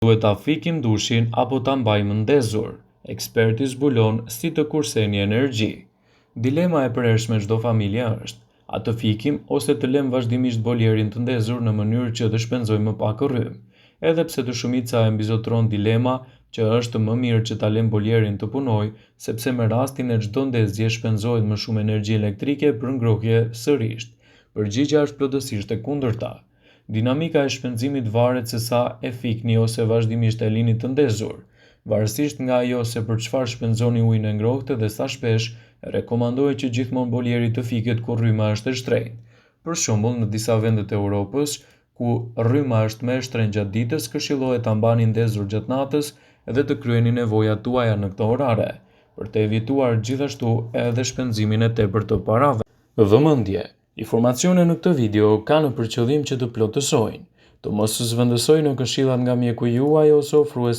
Duhet ta fikim dushin apo ta mbajmë ndezur? Eksperti zbulon si të kurseni energji. Dilema e përhershme çdo familje është: a të fikim ose të lëmë vazhdimisht bolierin të ndezur në mënyrë që të shpenzojmë më pak rrymë? Edhe pse të shumica e mbizotron dilema që është më mirë që ta lëmë bolierin të punojë, sepse me rastin e çdo ndezje shpenzohet më shumë energji elektrike për ngrohje sërish. Përgjigjja është plotësisht e kundërta. Dinamika e shpenzimit varet se sa e fikni ose vazhdimisht e lini të ndezur, varësisht nga ajo se për çfarë shpenzoni ujin e ngrohtë dhe sa shpesh. Rekomandohet që gjithmonë bolieri të fiket kur rryma është e shtrenjtë. Për shembull, në disa vende të Europës, ku rryma është më e shtrenjtë gjatë ditës, këshillohet ta mbani ndezur gjatë natës dhe të kryeni nevojat tuaja në këto orare, për të evituar gjithashtu edhe shpenzimin e tepërt të parave. Vëmendje: informacionet në këtë video kanë për qëllim që të plotësojnë, të mos zvendësojnë këshillat nga mjeku juaj ose ofruesi